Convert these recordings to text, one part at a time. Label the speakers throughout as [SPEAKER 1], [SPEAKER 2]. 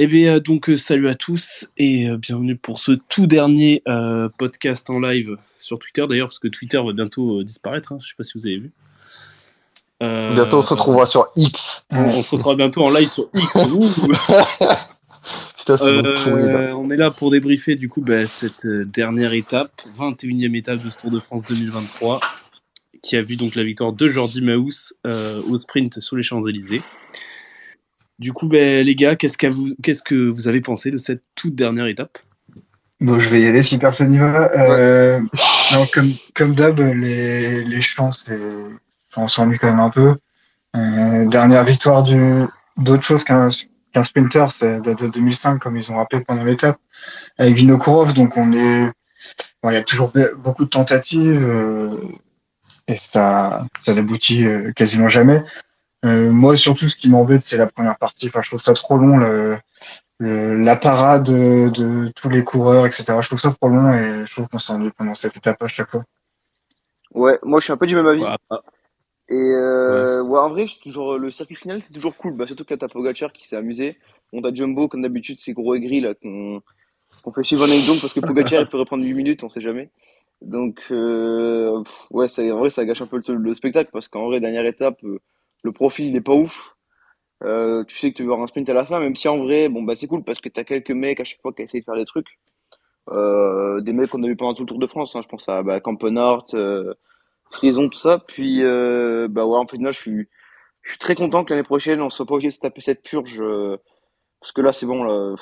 [SPEAKER 1] Eh bien, donc, salut à tous et bienvenue pour ce tout dernier podcast en live sur Twitter, d'ailleurs, parce que Twitter va bientôt disparaître, hein, je sais pas si vous avez vu.
[SPEAKER 2] Bientôt on se retrouvera sur X.
[SPEAKER 1] On se retrouvera bientôt en live sur X.
[SPEAKER 2] Putain, ce nom pourri là.
[SPEAKER 1] On est là pour débriefer du coup cette dernière étape, 21e étape de ce Tour de France 2023, qui a vu donc la victoire de Jordi Maús au sprint sur les Champs-Élysées. Du coup, les gars, qu'est-ce que vous avez pensé de cette toute dernière étape ?
[SPEAKER 3] Bon, je vais y aller si personne n'y va. Non, comme d'hab, les champs, on s'ennuie quand même un peu. Dernière victoire d'autre chose qu'un sprinter, c'est de 2005, comme ils ont rappelé pendant l'étape, avec Vinokourov. Donc il y a toujours beaucoup de tentatives et ça n'aboutit quasiment jamais. Moi, surtout, ce qui m'embête, c'est la première partie. Enfin, je trouve ça trop long. La parade de tous les coureurs, etc. Je trouve ça trop long et je trouve qu'on s'ennuie pendant cette étape à chaque fois.
[SPEAKER 4] Ouais, moi je suis un peu du même avis.
[SPEAKER 1] Ouais.
[SPEAKER 4] Et en vrai, toujours, le circuit final, c'est toujours cool. Bah, surtout que là, t'as Pogacar qui s'est amusé. On a Jumbo, comme d'habitude, ces gros aigris là qu'on fait suivre en anecdote parce que Pogacar il peut reprendre 8 minutes, on sait jamais. Donc, ouais, en vrai, ça gâche un peu le spectacle parce qu'en vrai, dernière étape, le profil il est pas ouf. Tu sais que tu vas avoir un sprint à la fin, même si en vrai, bon, bah c'est cool parce que t'as quelques mecs à chaque fois qui essayent de faire des trucs. Des mecs qu'on a vu pendant tout le Tour de France, hein. Je pense à Campenart, Frison, tout ça. Puis, en final, je suis très content que l'année prochaine, on soit pas obligé de se taper cette purge. Parce que là, c'est bon, là,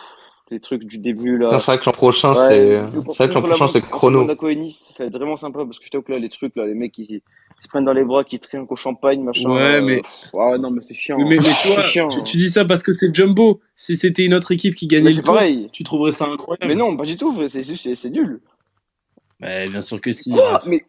[SPEAKER 4] les trucs du début,
[SPEAKER 2] Putain,
[SPEAKER 4] là.
[SPEAKER 2] c'est vrai que l'an prochain,
[SPEAKER 4] Ouais,
[SPEAKER 2] c'est
[SPEAKER 4] entre
[SPEAKER 2] chrono.
[SPEAKER 4] Monaco et Nice, ça va être vraiment sympa parce que je t'avoue que là, les trucs, là, les mecs qui se prennent dans les bras, qui trinquent au champagne, machin, là.
[SPEAKER 1] Ouais, mais
[SPEAKER 4] Non, mais c'est chiant.
[SPEAKER 1] Oui, mais tu
[SPEAKER 4] C'est
[SPEAKER 1] vois,
[SPEAKER 4] chiant.
[SPEAKER 1] tu dis ça parce que c'est Jumbo. Si c'était une autre équipe qui
[SPEAKER 4] Mais
[SPEAKER 1] gagnait
[SPEAKER 4] c'est
[SPEAKER 1] le tour,
[SPEAKER 4] pareil.
[SPEAKER 1] tu trouverais ça
[SPEAKER 4] Mais
[SPEAKER 1] incroyable.
[SPEAKER 4] non, pas du tout, frère, c'est nul.
[SPEAKER 1] Bien sûr que si.
[SPEAKER 4] Quoi? Mais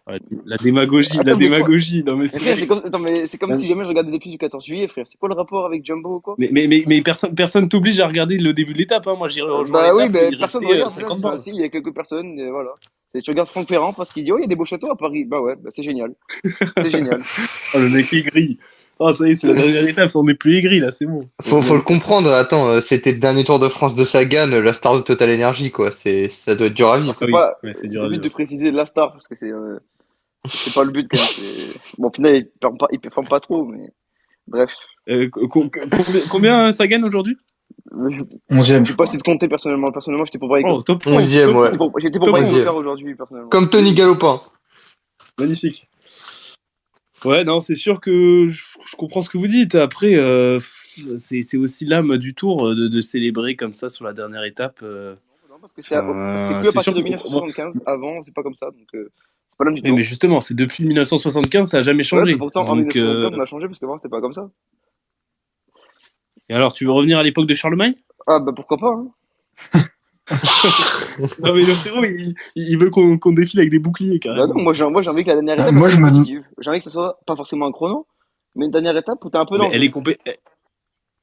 [SPEAKER 1] Ouais, la démagogie,
[SPEAKER 4] attends, mais quoi?
[SPEAKER 1] Non mais
[SPEAKER 4] Mais frère,
[SPEAKER 1] c'est
[SPEAKER 4] c'est comme si jamais je regardais depuis du 14 juillet, frère. C'est quoi le rapport avec Jumbo ou quoi?
[SPEAKER 1] mais personne t'oblige à regarder le début de l'étape. Hein. Moi, j'ai rejoint
[SPEAKER 4] Bah oui,
[SPEAKER 1] l'étape,
[SPEAKER 4] bah,
[SPEAKER 1] il
[SPEAKER 4] personne
[SPEAKER 1] restait
[SPEAKER 4] regarde, c'est ça.
[SPEAKER 1] 50
[SPEAKER 4] Enfin,
[SPEAKER 1] bornes.
[SPEAKER 4] si, il y a quelques personnes, et voilà. Et tu regardes Franck Ferrand parce qu'il dit, oh, il y a des beaux châteaux à Paris. Bah ouais, bah c'est génial. C'est génial.
[SPEAKER 1] Oh, le mec aigri. Oh, ça y est, c'est la dernière étape. On n'est plus aigri là, c'est bon.
[SPEAKER 2] Faut le comprendre. Attends, c'était le dernier Tour de France de Sagan, la star de Total Energy, quoi. Ça doit être dur à
[SPEAKER 4] Enfin,
[SPEAKER 2] vivre.
[SPEAKER 4] c'est
[SPEAKER 1] Ah oui,
[SPEAKER 4] pas,
[SPEAKER 1] ouais, c'est dur
[SPEAKER 4] c'est
[SPEAKER 1] à
[SPEAKER 4] vite de
[SPEAKER 1] vivre.
[SPEAKER 4] préciser la star parce que c'est pas le but quand même. Bon, au final, il performe pas trop, mais bref.
[SPEAKER 1] Combien ça gagne aujourd'hui?
[SPEAKER 4] Je,
[SPEAKER 3] 11e,
[SPEAKER 4] j'ai
[SPEAKER 3] je
[SPEAKER 4] pas
[SPEAKER 3] crois.
[SPEAKER 4] essayé de compter personnellement. Personnellement, j'étais pour Braille.
[SPEAKER 1] Oh, top 11.
[SPEAKER 2] 11e,
[SPEAKER 1] Top
[SPEAKER 2] ouais.
[SPEAKER 1] 11.
[SPEAKER 4] J'étais pour
[SPEAKER 1] Top
[SPEAKER 4] Braille
[SPEAKER 1] 11.
[SPEAKER 2] 11e.
[SPEAKER 4] aujourd'hui, personnellement.
[SPEAKER 2] Comme Tony Galopin.
[SPEAKER 1] Magnifique. Ouais, non, c'est sûr que je comprends ce que vous dites. Après, c'est aussi l'âme du tour de célébrer comme ça sur la dernière étape.
[SPEAKER 4] Non, parce que c'est que à
[SPEAKER 1] C'est
[SPEAKER 4] partir
[SPEAKER 1] sûr
[SPEAKER 4] de
[SPEAKER 1] que moi,
[SPEAKER 4] 1975. Avant, c'est pas comme ça, donc c'est pas l'âme du
[SPEAKER 1] oui, mais
[SPEAKER 4] tour.
[SPEAKER 1] justement, c'est depuis 1975, ça a jamais
[SPEAKER 4] Ouais, mais
[SPEAKER 1] changé.
[SPEAKER 4] pourtant, en
[SPEAKER 1] Donc,
[SPEAKER 4] 1975, on a changé parce qu'avant, c'était pas comme ça.
[SPEAKER 1] et alors, tu veux revenir à l'époque de Charlemagne?
[SPEAKER 4] Ah, bah pourquoi pas, hein.
[SPEAKER 1] Non, mais le frérot, il veut qu'on défile avec des boucliers
[SPEAKER 4] Bah
[SPEAKER 1] carrément.
[SPEAKER 4] non, moi j'ai envie que la dernière étape elle
[SPEAKER 3] Moi,
[SPEAKER 4] soit
[SPEAKER 3] je me
[SPEAKER 4] compétitive. J'ai envie que ce soit pas forcément un chrono, mais une dernière étape où t'as un peu
[SPEAKER 1] Mais
[SPEAKER 4] d'enjeu.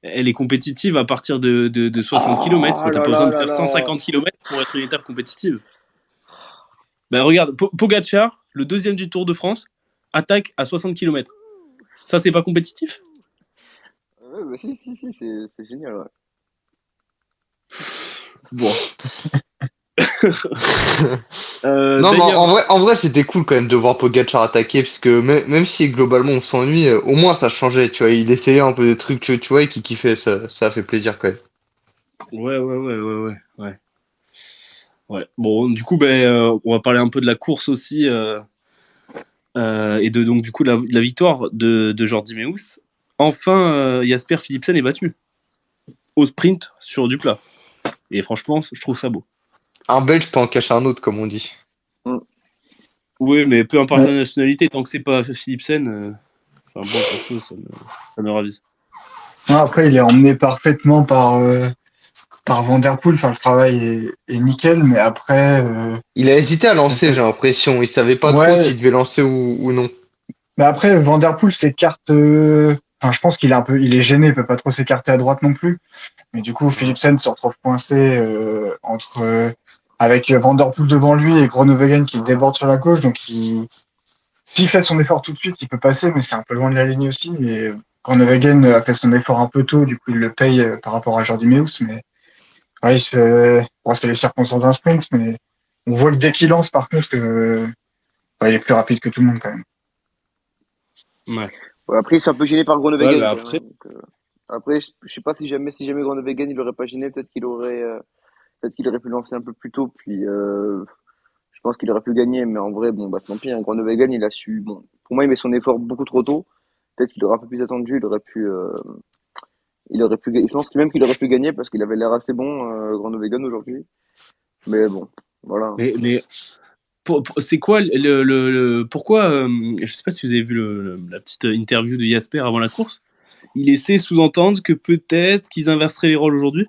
[SPEAKER 1] elle est compétitive à partir de 60 km.
[SPEAKER 4] Ah
[SPEAKER 1] T'as
[SPEAKER 4] là
[SPEAKER 1] pas besoin
[SPEAKER 4] là
[SPEAKER 1] de
[SPEAKER 4] là
[SPEAKER 1] faire
[SPEAKER 4] là.
[SPEAKER 1] 150 km pour être une étape compétitive. Ben regarde, Pogacar, le deuxième du Tour de France, attaque à 60 km. Ça, c'est pas compétitif?
[SPEAKER 4] Ouais, bah si, c'est génial, ouais.
[SPEAKER 1] Bon.
[SPEAKER 2] Non, mais
[SPEAKER 1] D'ailleurs,
[SPEAKER 2] en vrai, c'était cool quand même de voir Pogacar attaquer, parce que même si globalement on s'ennuie, au moins ça changeait, tu vois. Il essayait un peu des trucs, tu vois, et qui kiffait, ça a fait plaisir quand même.
[SPEAKER 1] ouais. Ouais. Bon, du coup, on va parler un peu de la course aussi et de donc du coup la victoire de Jordi Meus. Enfin, Jasper Philipsen est battu au sprint sur du plat. Et franchement, je trouve ça beau.
[SPEAKER 2] Un Belge peut en cacher un autre, comme on dit.
[SPEAKER 4] Mm.
[SPEAKER 1] Oui, mais peu importe
[SPEAKER 3] Ouais.
[SPEAKER 1] la nationalité, tant que c'est pas Philipsen, enfin bon, perso, ça me ravise.
[SPEAKER 3] Non, après, il est emmené parfaitement par Van Der Poel. Enfin, le travail est nickel, mais après,
[SPEAKER 2] Il a hésité à lancer,
[SPEAKER 3] ça-
[SPEAKER 2] j'ai l'impression. Il savait pas trop
[SPEAKER 3] ouais,
[SPEAKER 2] s'il devait lancer ou non.
[SPEAKER 3] mais après, Van Der Poel s'écarte. Enfin, je pense il est gêné, il peut pas trop s'écarter à droite non plus. Mais du coup,
[SPEAKER 1] Ouais.
[SPEAKER 3] Philipsen se retrouve coincé avec Van Der Poel devant lui et Groenewegen qui déborde sur la gauche. Donc, s'il fait son effort tout de suite, il peut passer, mais c'est un peu loin de la ligne aussi. Et Groenewegen a fait son effort un peu tôt, du coup il le paye par rapport à Jordi Meus, mais ouais, bon, c'est les circonstances d'un sprint, mais on voit que dès qu'il lance, par contre, il est plus rapide que tout le monde quand même.
[SPEAKER 1] Ouais.
[SPEAKER 4] Ouais, après, il s'est un peu gêné par
[SPEAKER 1] Ouais,
[SPEAKER 4] Groenewegen,
[SPEAKER 1] mais
[SPEAKER 4] quand même,
[SPEAKER 1] après,
[SPEAKER 4] donc, après, je sais pas si jamais Groenewegen, il aurait pas gêné, peut-être qu'il aurait pu lancer un peu plus tôt, puis, je pense qu'il aurait pu gagner, mais en vrai, bon, bah, c'est tant pis, hein. Groenewegen, il a su, bon, pour moi, il met son effort beaucoup trop tôt. Peut-être qu'il aurait un peu plus attendu, je pense que même qu'il aurait pu gagner parce qu'il avait l'air assez bon, Groenewegen aujourd'hui. Mais bon, voilà.
[SPEAKER 1] mais c'est quoi pourquoi je sais pas si vous avez vu la petite interview de Jasper avant la course. Il laissait sous-entendre que peut-être qu'ils inverseraient les rôles aujourd'hui.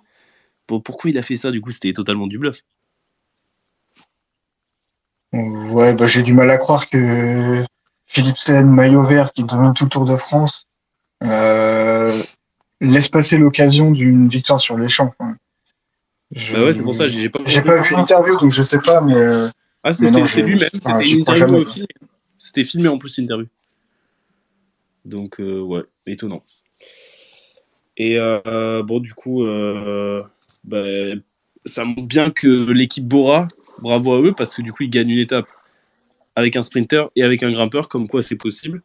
[SPEAKER 1] Bon, pourquoi il a fait ça du coup? C'était totalement du bluff.
[SPEAKER 3] Ouais, bah, j'ai du mal à croire que Philipsen, maillot vert, qui domine tout le Tour de France, euh, laisse passer l'occasion d'une victoire sur les champs. Enfin,
[SPEAKER 1] Bah ouais, c'est pour ça, j'ai pas
[SPEAKER 3] j'ai
[SPEAKER 1] compris
[SPEAKER 3] pas vu
[SPEAKER 1] pourquoi.
[SPEAKER 3] l'interview, donc je sais pas,
[SPEAKER 1] Ah,
[SPEAKER 3] mais non,
[SPEAKER 1] c'est lui-même,
[SPEAKER 3] enfin,
[SPEAKER 1] c'était une
[SPEAKER 3] j'y crois
[SPEAKER 1] interview
[SPEAKER 3] jamais, quoi.
[SPEAKER 1] filmée. C'était filmé en plus, l'interview. Donc, ouais, étonnant. Et bon, du coup, bah, ça montre bien que l'équipe Bora, bravo à eux, parce que du coup, ils gagnent une étape avec un sprinter et avec un grimpeur, comme quoi c'est possible.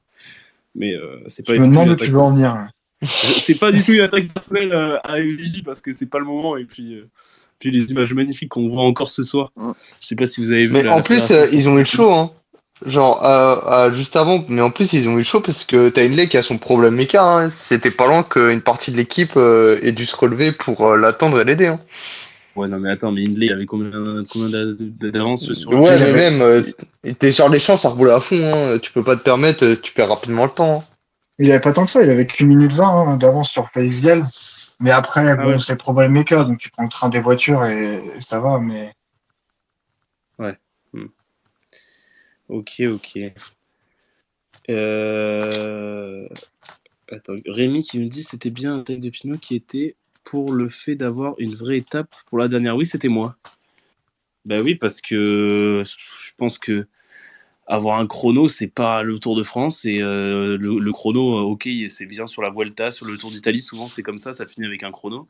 [SPEAKER 1] Mais c'est pas
[SPEAKER 3] Je me
[SPEAKER 1] du tout une
[SPEAKER 3] demande où tu
[SPEAKER 1] attaque.
[SPEAKER 3] veux en venir.
[SPEAKER 1] C'est pas du tout une attaque personnelle à FDJ parce que c'est pas le moment. Et puis les images magnifiques qu'on voit encore ce soir.
[SPEAKER 4] Mm.
[SPEAKER 1] Je sais pas si vous avez vu
[SPEAKER 2] Mais en
[SPEAKER 1] la
[SPEAKER 2] plus,
[SPEAKER 1] fédération.
[SPEAKER 2] ils ont eu le show, hein. Genre, juste avant, mais en plus, ils ont eu le show parce que t'as Hindley qui a son problème méca, hein. C'était pas loin qu'une partie de l'équipe ait dû se relever pour l'attendre et l'aider, hein.
[SPEAKER 1] Ouais, non, mais attends, mais Hindley, il avait combien d'avance sur lui?
[SPEAKER 2] Ouais,
[SPEAKER 3] Il
[SPEAKER 2] mais
[SPEAKER 3] avait,
[SPEAKER 2] même, t'es sur les champs, ça roule à fond, hein. Tu peux pas te permettre, tu perds rapidement le temps, hein.
[SPEAKER 3] il avait pas tant que ça, il avait qu'1 minute 20 hein, d'avance sur Félix Gall. Mais après,
[SPEAKER 1] Ah ouais,
[SPEAKER 3] bon, c'est problème méca, donc tu prends le train des voitures et ça va, mais
[SPEAKER 1] ouais. Hmm. Ok, ok. Euh... Attends, Rémi qui me dit c'était bien un tag de Pinot qui était pour le fait d'avoir une vraie étape pour la dernière. Oui, c'était moi. Bah oui, parce que je pense que avoir un chrono, c'est pas le Tour de France. Et le chrono, ok, c'est bien sur la Vuelta, sur le Tour d'Italie, souvent c'est comme ça finit avec un chrono.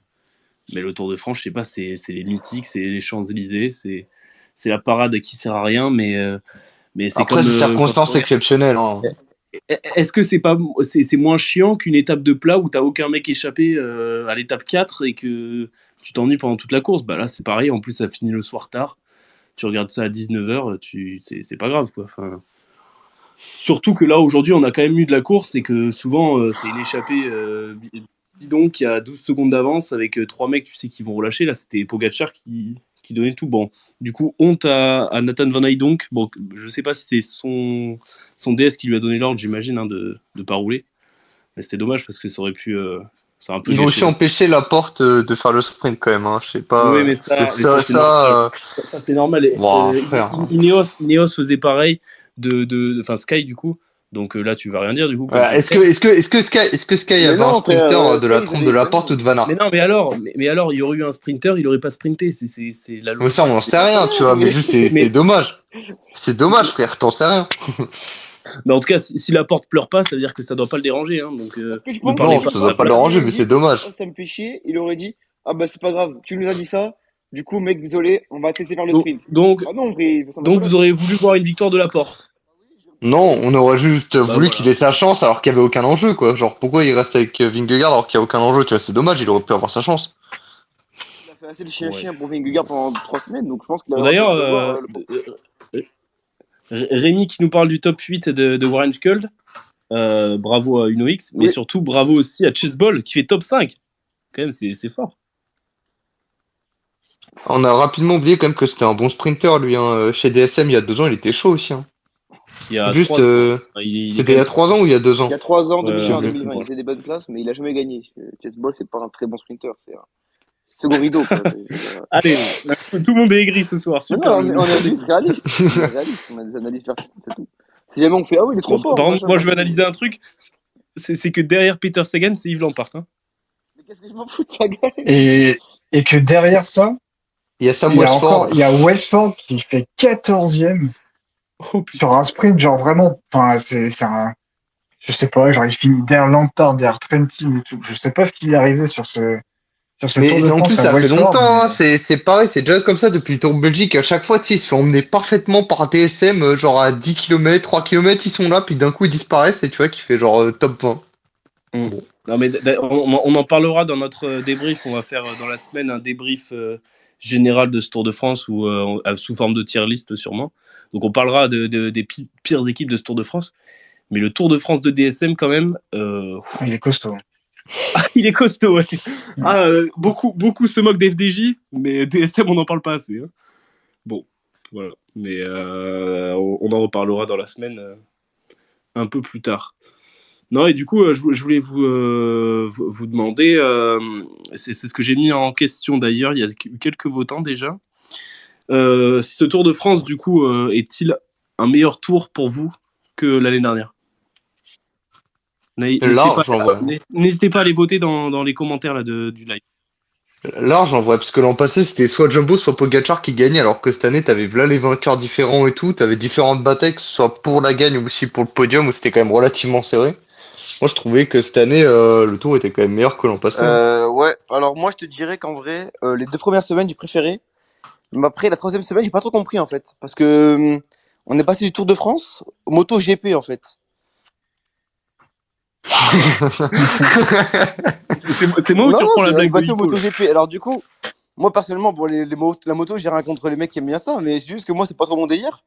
[SPEAKER 1] Mais le Tour de France, je sais pas, c'est les mythiques, c'est les Champs-Élysées, c'est la parade qui sert à rien, mais c'est
[SPEAKER 2] Après,
[SPEAKER 1] comme
[SPEAKER 2] c'est
[SPEAKER 1] quand tu
[SPEAKER 2] circonstances
[SPEAKER 1] regardes.
[SPEAKER 2] exceptionnelles, hein.
[SPEAKER 1] Est-ce que c'est moins chiant qu'une étape de plat où t'as aucun mec échappé à l'étape 4 et que tu t'ennuies pendant toute la course? Bah là, c'est pareil, en plus ça finit le soir tard. Tu regardes ça à 19h, c'est pas grave quoi. Enfin, surtout que là, aujourd'hui, on a quand même eu de la course et que souvent, c'est une échappée bidon qui a 12 secondes d'avance avec 3 mecs, tu sais, qui vont relâcher. Là, c'était Pogacar qui donnait tout. Bon, du coup, honte à Nathan Van Hooydonk. Bon, je sais pas si c'est son DS qui lui a donné l'ordre, j'imagine, hein, de pas rouler. Mais c'était dommage parce que ça aurait pu. Ça a un peu
[SPEAKER 2] Ils ont aussi
[SPEAKER 1] gâché.
[SPEAKER 2] empêché la porte de faire le sprint quand même, hein. Je sais pas,
[SPEAKER 1] Oui, mais ça, c'est normal.
[SPEAKER 2] ça,
[SPEAKER 1] Ça, c'est normal.
[SPEAKER 2] bon, frère, hein.
[SPEAKER 1] Ineos faisait pareil enfin Sky du coup. Donc là, tu vas rien dire du coup, comme
[SPEAKER 2] Ouais,
[SPEAKER 1] c'est Sky.
[SPEAKER 2] est-ce que Sky
[SPEAKER 4] Mais
[SPEAKER 2] avait un
[SPEAKER 4] non, frère,
[SPEAKER 2] sprinter de
[SPEAKER 4] Sky,
[SPEAKER 2] la
[SPEAKER 4] ils
[SPEAKER 2] trempe de
[SPEAKER 4] avaient.
[SPEAKER 2] la
[SPEAKER 4] Mais
[SPEAKER 2] porte ou
[SPEAKER 4] non.
[SPEAKER 2] de Van
[SPEAKER 1] Mais
[SPEAKER 2] Aert?
[SPEAKER 1] non, mais alors, il y aurait eu un sprinter, il aurait pas sprinté. C'est la
[SPEAKER 2] Mais ça,
[SPEAKER 1] logique.
[SPEAKER 2] on n'en sait
[SPEAKER 4] J'en sais
[SPEAKER 2] rien, tu
[SPEAKER 4] rien,
[SPEAKER 2] vois, mais
[SPEAKER 4] mais.
[SPEAKER 2] juste, c'est
[SPEAKER 1] Mais,
[SPEAKER 2] dommage. C'est dommage, frère, t'en sais rien.
[SPEAKER 1] mais en tout cas, si la porte pleure pas, ça veut dire que ça doit pas le déranger. Hein, donc,
[SPEAKER 4] Parce que je
[SPEAKER 1] me
[SPEAKER 4] pense,
[SPEAKER 1] parlez
[SPEAKER 2] Non,
[SPEAKER 1] pas
[SPEAKER 4] je
[SPEAKER 2] ça
[SPEAKER 1] à sa
[SPEAKER 2] doit
[SPEAKER 4] pense
[SPEAKER 2] pas
[SPEAKER 4] que s'il
[SPEAKER 1] place.
[SPEAKER 2] déranger,
[SPEAKER 4] avait
[SPEAKER 2] mais
[SPEAKER 4] dit,
[SPEAKER 2] c'est dommage.
[SPEAKER 4] oh, ça me fait chier, il aurait dit, ah bah c'est pas grave, tu nous as dit ça, du coup, mec, désolé, on va te laisser faire le
[SPEAKER 1] Donc,
[SPEAKER 4] sprint.
[SPEAKER 1] donc,
[SPEAKER 4] Ah non, mais ça n'a pas
[SPEAKER 1] donc vous
[SPEAKER 4] l'air.
[SPEAKER 1] auriez voulu voir une victoire de la porte.
[SPEAKER 2] Non, on aurait juste
[SPEAKER 1] Bah
[SPEAKER 2] voulu qu'il
[SPEAKER 1] voilà.
[SPEAKER 2] ait sa chance alors qu'il n'y avait aucun enjeu, quoi. Genre, pourquoi il reste avec Vingegaard alors qu'il n'y a aucun enjeu, tu vois, c'est dommage, il aurait pu avoir sa chance.
[SPEAKER 4] Il a fait assez le
[SPEAKER 1] Ouais.
[SPEAKER 4] chien-chien pour Vingegaard pendant 3 semaines, donc je pense qu'il
[SPEAKER 1] Bon,
[SPEAKER 4] avait un peu
[SPEAKER 1] d'ailleurs,
[SPEAKER 4] le devoir, le pauvre.
[SPEAKER 1] Rémi qui nous parle du top 8 de Warren Skuld. Bravo à UnoX, mais
[SPEAKER 4] Oui,
[SPEAKER 1] surtout bravo aussi à Chessball qui fait top 5. Quand même, c'est fort.
[SPEAKER 2] On a rapidement oublié quand même que c'était un bon sprinter, lui, hein. Chez DSM, il y a 2 ans, il était chaud aussi, hein.
[SPEAKER 1] Il y a
[SPEAKER 2] Juste,
[SPEAKER 1] 3 ans. Il est
[SPEAKER 2] c'était
[SPEAKER 1] quand
[SPEAKER 2] il y
[SPEAKER 1] même
[SPEAKER 2] a
[SPEAKER 1] très
[SPEAKER 2] 3
[SPEAKER 1] fort.
[SPEAKER 2] ans ou il y a 2
[SPEAKER 4] il y
[SPEAKER 2] ans?
[SPEAKER 4] a 3 ans,
[SPEAKER 1] Ouais,
[SPEAKER 2] Je
[SPEAKER 4] 2020
[SPEAKER 2] sais
[SPEAKER 4] en
[SPEAKER 2] plus.
[SPEAKER 4] 2020, il
[SPEAKER 1] bon.
[SPEAKER 4] faisait des bonnes places, mais il a jamais gagné. Chess Ball, c'est pas un très bon sprinter, c'est un second rideau, quoi. Je veux dire.
[SPEAKER 1] Allez, tout le monde est aigri ce soir.
[SPEAKER 4] Mais non,
[SPEAKER 1] Super,
[SPEAKER 4] on est
[SPEAKER 1] le
[SPEAKER 4] juste
[SPEAKER 1] dégoût.
[SPEAKER 4] réaliste. On est réaliste, on a des analyses pertinentes, c'est tout. Si jamais on fait, ah oui, il est trop
[SPEAKER 1] Bon,
[SPEAKER 4] fort,
[SPEAKER 1] par contre,
[SPEAKER 4] machin,
[SPEAKER 1] moi, je vais
[SPEAKER 4] partout.
[SPEAKER 1] analyser un truc. C'est que derrière Peter Sagan, c'est Yves Lampart. Hein.
[SPEAKER 4] Mais qu'est-ce que je m'en fous de sa gueule?
[SPEAKER 3] et que derrière ça,
[SPEAKER 2] Il y a Sam Westford.
[SPEAKER 3] il y a Westford qui fait 14e
[SPEAKER 1] Oh putain.
[SPEAKER 3] sur un sprint, genre vraiment, enfin, c'est un, je sais pas, genre il finit derrière Lampard, derrière Trentin et tout. Je sais pas ce qui est arrivé sur ce Tour
[SPEAKER 2] Mais
[SPEAKER 3] de
[SPEAKER 2] en plus,
[SPEAKER 3] France à
[SPEAKER 2] ça fait
[SPEAKER 3] Westford,
[SPEAKER 2] longtemps, hein.
[SPEAKER 3] mais
[SPEAKER 2] C'est pareil, c'est déjà comme ça depuis le Tour de Belgique. À chaque fois, tu sais, ils se font emmener parfaitement par DSM, genre à 10 km, 3 km, ils sont là, puis d'un coup, ils disparaissent, et tu vois, qui fait genre top 20.
[SPEAKER 1] Mm.
[SPEAKER 2] Bon.
[SPEAKER 1] Non, mais on en parlera dans notre débrief. On va faire dans la semaine un débrief général de ce Tour de France sous forme de tier list sûrement. Donc on parlera des pires équipes de ce Tour de France. Mais le Tour de France de DSM quand même,
[SPEAKER 3] il est costaud.
[SPEAKER 1] il est costaud. Ouais. Beaucoup se moquent d'FDJ, mais DSM on n'en parle pas assez. Hein. Bon, voilà. Mais on en reparlera dans la semaine un peu plus tard. Non, et du coup, je voulais vous demander, c'est ce que j'ai mis en question d'ailleurs, il y a eu quelques votants déjà. Si ce Tour de France, du coup, est-il un meilleur tour pour vous que l'année dernière?
[SPEAKER 2] Large, en vrai.
[SPEAKER 1] N'hésitez pas à les voter dans les commentaires là, du live.
[SPEAKER 2] Large, en vrai, parce que l'an passé, c'était soit Jumbo, soit Pogacar qui gagnait, alors que cette année, t'avais là les vainqueurs différents et tout, t'avais différentes batailles, que ce soit pour la gagne ou aussi pour le podium, où c'était quand même relativement serré. Moi, je trouvais que cette année, le tour était quand même meilleur que l'an passé.
[SPEAKER 4] Ouais, alors moi je te dirais qu'en vrai, les 2 premières semaines j'ai préféré, mais après la troisième semaine j'ai pas trop compris en fait, parce que on est passé du Tour de France au MotoGP en fait.
[SPEAKER 1] C'est moi ou
[SPEAKER 4] Non,
[SPEAKER 1] tu
[SPEAKER 4] non,
[SPEAKER 1] reprends la
[SPEAKER 4] on est
[SPEAKER 1] blague de
[SPEAKER 4] passé au
[SPEAKER 1] Hippo là
[SPEAKER 4] MotoGP. Alors du coup, moi personnellement, bon, la moto, j'ai rien contre les mecs qui aiment bien ça, mais c'est juste que moi c'est pas trop mon délire.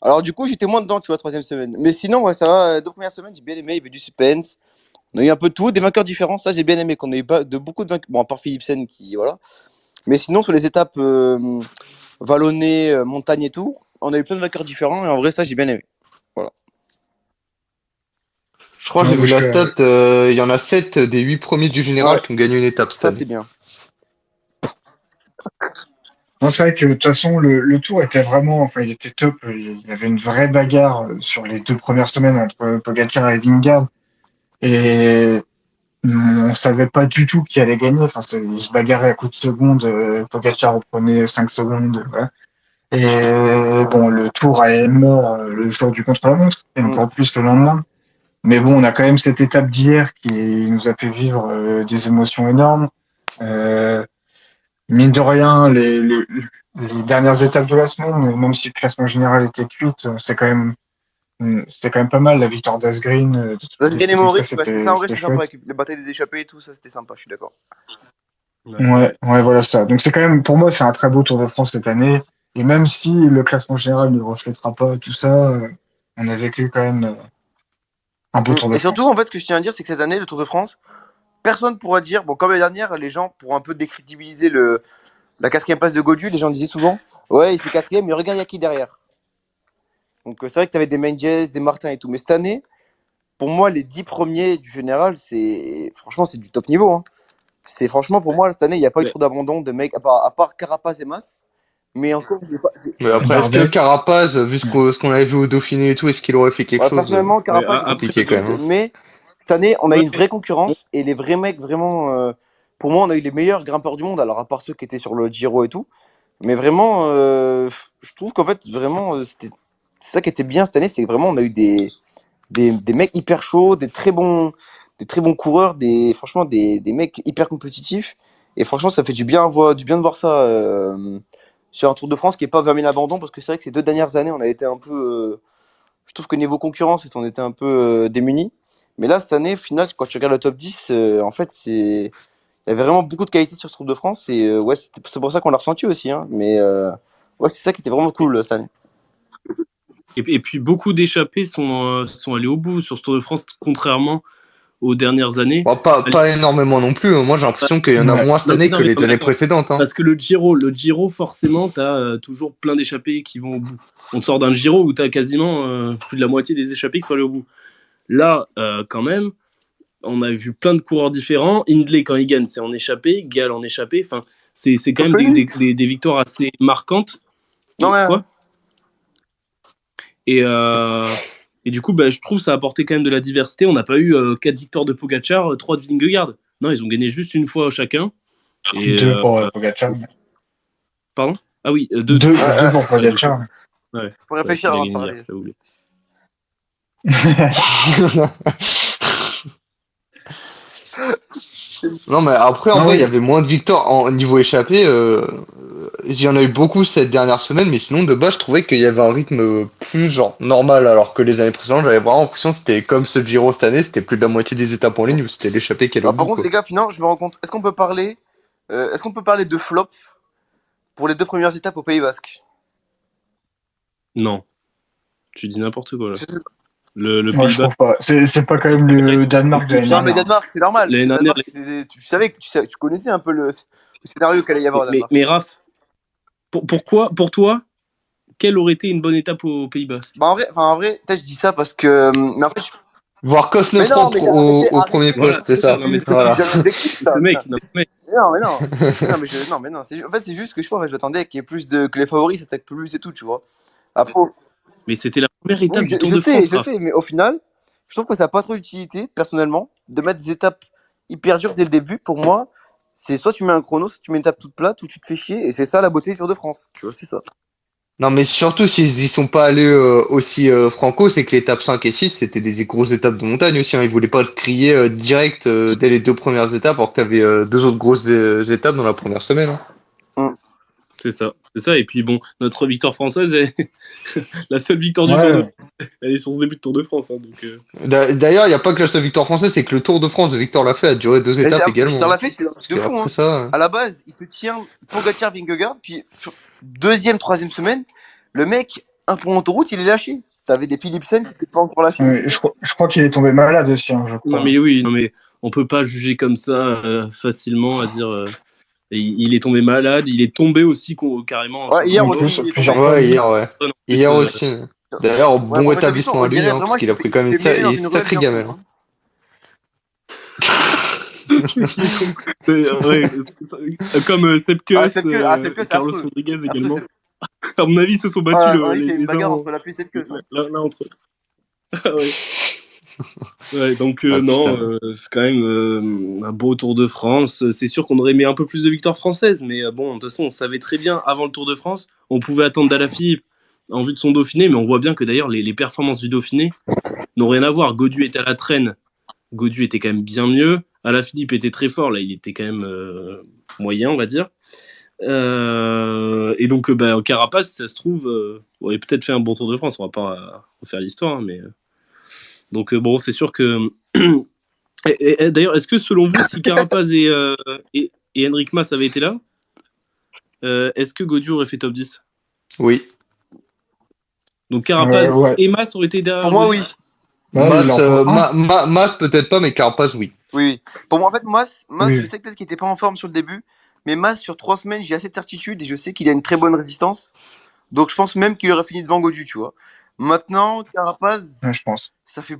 [SPEAKER 4] Alors du coup, j'étais moins dedans, tu vois, troisième semaine. Mais sinon, ouais, ça va. 2 premières semaines, j'ai bien aimé. Il y avait du suspense. On a eu un peu de tout, des vainqueurs différents. Ça, j'ai bien aimé. Qu'on a eu pas de beaucoup de vainqueurs. Bon, à part Philipsen qui, voilà. Mais sinon, sur les étapes vallonnées, montagne et tout, on a eu plein de vainqueurs différents. Et en vrai, ça, j'ai bien aimé. Voilà.
[SPEAKER 2] Je crois que
[SPEAKER 3] Ouais,
[SPEAKER 2] j'ai
[SPEAKER 3] moi,
[SPEAKER 2] vu la stat, il y en a 7 des 8 premiers du général
[SPEAKER 4] Ouais,
[SPEAKER 2] qui ont gagné une étape cette
[SPEAKER 4] ça, c'est
[SPEAKER 2] année.
[SPEAKER 4] bien.
[SPEAKER 3] non, c'est vrai que de toute façon, le tour était vraiment, enfin, il était top. Il y avait une vraie bagarre sur les 2 premières semaines entre Pogacar et Vingegaard. Et on savait pas du tout qui allait gagner. Enfin, ils se bagarraient à coups de seconde. Pogacar reprenait 5 secondes. Voilà. Et bon, le tour est mort le jour du contre-la-montre, et
[SPEAKER 4] Mm.
[SPEAKER 3] encore plus le lendemain. Mais bon, on a quand même cette étape d'hier qui nous a fait vivre des émotions énormes. Euh, Mine de rien, les dernières étapes de la semaine, même si le classement général était cuit, c'était quand même pas mal. La victoire d'Asgreen, des
[SPEAKER 4] Asgreen et
[SPEAKER 3] trucs comme ça,
[SPEAKER 4] Mauric, bah, c'était ça en vrai,
[SPEAKER 3] c'était
[SPEAKER 4] c'était sympa
[SPEAKER 3] chouette.
[SPEAKER 4] avec les batailles des échappées et tout, ça c'était sympa, je suis d'accord.
[SPEAKER 1] Ouais.
[SPEAKER 3] Ouais, voilà ça. Donc c'est quand même, pour moi, c'est un très beau Tour de France cette année. Et même si le classement général ne reflètera pas tout ça, on a vécu quand même un beau Tour de
[SPEAKER 4] Et surtout,
[SPEAKER 3] France.
[SPEAKER 4] en fait, ce que je tiens à dire, c'est que cette année, le Tour de France, personne pourra dire, bon, comme l'année dernière, les gens, pour un peu décrédibiliser la quatrième place de Godu, les gens disaient souvent, ouais, il fait quatrième, mais regarde, il y a qui derrière. Donc c'est vrai que tu avais des Menges, des Martin et tout. Mais cette année, pour moi, les 10 premiers du général, franchement, c'est du top niveau. Hein. C'est franchement, pour moi, cette année, il n'y a pas eu
[SPEAKER 1] Mais
[SPEAKER 4] trop d'abandon de mecs, à part Carapaz et Mas. Mais encore,
[SPEAKER 2] Mais après, est-ce que
[SPEAKER 3] Bardet.
[SPEAKER 2] Carapaz, vu
[SPEAKER 3] Ouais.
[SPEAKER 2] ce qu'on avait vu au Dauphiné et tout, est-ce qu'il aurait fait quelque
[SPEAKER 4] Ouais,
[SPEAKER 2] chose?
[SPEAKER 4] personnellement,
[SPEAKER 1] ouais,
[SPEAKER 4] Carapaz, j'ai pas trouvé
[SPEAKER 2] Compliqué
[SPEAKER 4] quelque
[SPEAKER 2] quand
[SPEAKER 1] après,
[SPEAKER 2] même,
[SPEAKER 4] chose.
[SPEAKER 2] hein.
[SPEAKER 4] Mais cette année, on a eu
[SPEAKER 1] ouais,
[SPEAKER 4] une vraie concurrence et les vrais mecs, vraiment, pour moi, on a eu les meilleurs grimpeurs du monde. Alors, à part ceux qui étaient sur le Giro et tout. Mais vraiment, je trouve qu'en fait, vraiment, c'est ça qui était bien cette année, c'est que vraiment, on a eu des mecs hyper chauds, des très bons coureurs, franchement, des mecs hyper compétitifs. Et franchement, ça fait du bien de voir ça sur un Tour de France qui n'est pas 20 000 abandons, parce que c'est vrai que ces 2 dernières années, on a été un peu. Je trouve que niveau concurrence, on était un peu démunis. Mais là, cette année, au final, quand tu regardes le top 10, en fait, il y avait vraiment beaucoup de qualité sur ce Tour de France. Et ouais, c'est pour ça qu'on l'a ressenti aussi. Hein. Mais ouais, c'est ça qui était vraiment cool cette année.
[SPEAKER 1] et puis beaucoup d'échappés sont allés au bout sur ce Tour de France, contrairement aux dernières années.
[SPEAKER 2] Bon, pas énormément non plus, hein. Moi, j'ai l'impression qu'il y en a
[SPEAKER 3] Ouais.
[SPEAKER 2] moins cette
[SPEAKER 1] Non, mais
[SPEAKER 2] année
[SPEAKER 1] non,
[SPEAKER 2] que
[SPEAKER 1] mais
[SPEAKER 2] les années
[SPEAKER 1] vraiment.
[SPEAKER 2] précédentes, hein.
[SPEAKER 1] Parce que le Giro forcément, tu as toujours plein d'échappés qui vont au bout. On sort d'un Giro où tu as quasiment plus de la moitié des échappés qui sont allés au bout. Là, quand même, on a vu plein de coureurs différents. Hindley, quand il gagne, c'est en échappé. Gall en échappé. Enfin, c'est quand même des victoires assez marquantes.
[SPEAKER 4] Non, ouais, ouais.
[SPEAKER 1] Quoi et, et du coup, bah, je trouve que ça a apporté quand même de la diversité. On n'a pas eu 4 victoires de Pogacar, 3 de Vingegaard. Non, ils ont gagné juste une fois chacun. Et,
[SPEAKER 3] 2 pour Pogacar.
[SPEAKER 1] pardon. Ah oui, deux.
[SPEAKER 3] Deux
[SPEAKER 4] Ouais,
[SPEAKER 3] pour
[SPEAKER 1] Ouais, du coup.
[SPEAKER 3] Pogacar.
[SPEAKER 1] Ouais,
[SPEAKER 4] faut
[SPEAKER 1] ouais,
[SPEAKER 4] réfléchir
[SPEAKER 1] il a
[SPEAKER 4] avant de
[SPEAKER 1] gagné hier,
[SPEAKER 4] parler.
[SPEAKER 1] j'avais oublié.
[SPEAKER 2] Non, mais après, en
[SPEAKER 3] Non,
[SPEAKER 2] vrai, il y
[SPEAKER 3] oui.
[SPEAKER 2] avait moins de victoires en niveau échappé. Il y en a eu beaucoup cette dernière semaine, mais sinon, de base, je trouvais qu'il y avait un rythme plus genre normal, alors que les années précédentes, j'avais vraiment l'impression que c'était comme ce Giro cette année, c'était plus de la moitié des étapes en ligne où c'était l'échappée qui allait au
[SPEAKER 4] Par
[SPEAKER 2] bout,
[SPEAKER 4] contre,
[SPEAKER 2] quoi.
[SPEAKER 4] les gars, finalement, je me rends compte. Est-ce qu'on peut parler de flop pour les 2 premières étapes au Pays Basque?
[SPEAKER 1] Non, tu dis n'importe quoi là.
[SPEAKER 4] Je sais
[SPEAKER 1] Le
[SPEAKER 3] Moi, je
[SPEAKER 1] Pays-Bas,
[SPEAKER 3] trouve pas. C'est pas quand même le Danemark de l'année
[SPEAKER 4] Non, mais
[SPEAKER 3] dernière.
[SPEAKER 4] Danemark, c'est normal. Parce
[SPEAKER 1] l'année
[SPEAKER 4] que
[SPEAKER 1] dernière,
[SPEAKER 4] Danemark, tu savais que tu connaissais un peu le scénario qu'allait y avoir au Danemark.
[SPEAKER 1] mais Raph, pourquoi, pour toi, quelle aurait été une bonne étape au Pays Basque?
[SPEAKER 4] Bah, en vrai, peut-être je dis ça parce que. Mais en fait,
[SPEAKER 2] Voir
[SPEAKER 4] mais non,
[SPEAKER 2] Cosnefranc
[SPEAKER 4] mais
[SPEAKER 2] au premier
[SPEAKER 4] arrêtez,
[SPEAKER 1] Voilà,
[SPEAKER 2] poste, c'est
[SPEAKER 4] arrêtez,
[SPEAKER 1] c'est ça.
[SPEAKER 2] ça.
[SPEAKER 1] Non, mais
[SPEAKER 4] c'est
[SPEAKER 1] c'est
[SPEAKER 2] Voilà.
[SPEAKER 4] jamais objectif,
[SPEAKER 1] ce
[SPEAKER 4] ça.
[SPEAKER 1] mec, non, mais
[SPEAKER 4] Non, mais non. Non, non, mais non. En fait, c'est juste que je pense, je m'attendais qu'il y ait plus que les favoris s'attaquent plus et tout, tu vois. Après,
[SPEAKER 1] c'était la première
[SPEAKER 4] oui,
[SPEAKER 1] étape du Tour de France,
[SPEAKER 4] je
[SPEAKER 1] Raph.
[SPEAKER 4] sais, mais au final, je trouve que ça n'a pas trop d'utilité, personnellement, de mettre des étapes hyper dures dès le début. Pour moi, c'est soit tu mets un chrono, soit tu mets une étape toute plate, ou tu te fais chier, et c'est ça la beauté du Tour de France, tu vois, c'est ça.
[SPEAKER 2] Non, mais surtout, s'ils y sont pas allés aussi franco, c'est que l'étape 5 et 6 c'était des grosses étapes de montagne aussi. Hein. Ils voulaient pas se crier direct dès les 2 premières étapes, alors que t'avais 2 autres grosses étapes dans la première semaine. Hein.
[SPEAKER 4] Mm.
[SPEAKER 1] C'est ça. C'est ça. Et puis bon, notre victoire française est la seule victoire du Tour de
[SPEAKER 3] Ouais.
[SPEAKER 1] France. Elle est sur ce début de Tour de France. Hein, donc,
[SPEAKER 2] D'ailleurs, il n'y a pas que la seule victoire française, c'est que le Tour de France de Victor Lafay a duré 2 étapes
[SPEAKER 4] Victor
[SPEAKER 2] également. Hein.
[SPEAKER 4] Lafay, c'est un truc
[SPEAKER 2] Parce
[SPEAKER 4] de fou,
[SPEAKER 2] qu'après
[SPEAKER 4] hein.
[SPEAKER 2] ça.
[SPEAKER 4] À la base, il te tient Pogacar, Vingegaard, puis deuxième, troisième semaine, le mec, un pour l'autoroute, il est lâché. T'avais des Philipsen qui n'étaient pas encore lâchés.
[SPEAKER 3] Ouais, je crois qu'il est tombé malade aussi, hein, je
[SPEAKER 1] non
[SPEAKER 3] crois.
[SPEAKER 1] mais oui, non mais on peut pas juger comme ça facilement à dire. Il est tombé malade. Il est tombé aussi carrément
[SPEAKER 4] Ouais,
[SPEAKER 1] sur le
[SPEAKER 4] hier
[SPEAKER 3] En
[SPEAKER 1] vélo.
[SPEAKER 4] aussi,
[SPEAKER 3] plus,
[SPEAKER 4] il est
[SPEAKER 3] plusieurs
[SPEAKER 4] tombé.
[SPEAKER 3] fois
[SPEAKER 2] Ouais,
[SPEAKER 3] même.
[SPEAKER 2] hier, ouais.
[SPEAKER 1] En plus,
[SPEAKER 2] Hier aussi. D'ailleurs,
[SPEAKER 4] Ouais,
[SPEAKER 2] bon
[SPEAKER 4] pour rétablissement,
[SPEAKER 2] rétablissement
[SPEAKER 4] on
[SPEAKER 2] à lui,
[SPEAKER 4] dirait
[SPEAKER 2] hein, parce
[SPEAKER 4] vraiment
[SPEAKER 2] qu'il a pris quand même
[SPEAKER 4] qu'il s'est mêlé dans
[SPEAKER 2] une
[SPEAKER 4] une ruelle
[SPEAKER 2] sacrée
[SPEAKER 4] bien
[SPEAKER 2] gamelle.
[SPEAKER 4] sombre,
[SPEAKER 2] Hein.
[SPEAKER 1] ouais, comme
[SPEAKER 4] Ah,
[SPEAKER 1] Sepkus,
[SPEAKER 4] Sepke, c'est
[SPEAKER 1] Carlos
[SPEAKER 4] affreux.
[SPEAKER 1] Rodriguez
[SPEAKER 4] C'est affreux,
[SPEAKER 1] également. À mon avis, ils se sont battus
[SPEAKER 4] Ouais, oui, c'est une
[SPEAKER 1] les uns
[SPEAKER 4] bagarre entre la pluie et Sepke, ça.
[SPEAKER 1] l'un entre eux. Ah ouais. Ouais, donc
[SPEAKER 2] Ah
[SPEAKER 1] non,
[SPEAKER 2] putain.
[SPEAKER 1] c'est quand même un beau Tour de France. C'est sûr qu'on aurait aimé un peu plus de victoires françaises, mais bon, de toute façon, on savait très bien avant le Tour de France, on pouvait attendre Dalafi en vue de son Dauphiné, mais on voit bien que d'ailleurs les performances du Dauphiné n'ont rien à voir. Godu était à la traîne, Godu était quand même bien mieux. Alaphilippe était très fort, là, il était quand même moyen, on va dire. Et donc, Carapace, ça se trouve, aurait peut-être fait un bon Tour de France. On va pas refaire l'histoire, hein, mais donc bon, c'est sûr que. D'ailleurs, est-ce que selon vous, si Carapace et Henrik Mas avaient été là, est-ce que Gaudu aurait fait top 10?
[SPEAKER 2] Oui.
[SPEAKER 1] Donc Carapace
[SPEAKER 3] Ouais.
[SPEAKER 1] et Mas auraient été derrière
[SPEAKER 4] Pour moi,
[SPEAKER 1] Gaudu?
[SPEAKER 4] oui.
[SPEAKER 3] Ouais, il en faut un.
[SPEAKER 2] Mas peut-être pas, mais Carapaz, oui.
[SPEAKER 4] Oui, oui. Pour moi, en fait, Mas,
[SPEAKER 3] Oui.
[SPEAKER 4] je sais peut-être qu'il était pas en forme sur le début, mais Mas, sur 3 semaines, j'ai assez de certitude et je sais qu'il a une très bonne résistance. Donc, je pense même qu'il aurait fini devant Godu, tu vois. Maintenant, Carapaz,
[SPEAKER 3] Ouais, je pense.
[SPEAKER 4] ça fait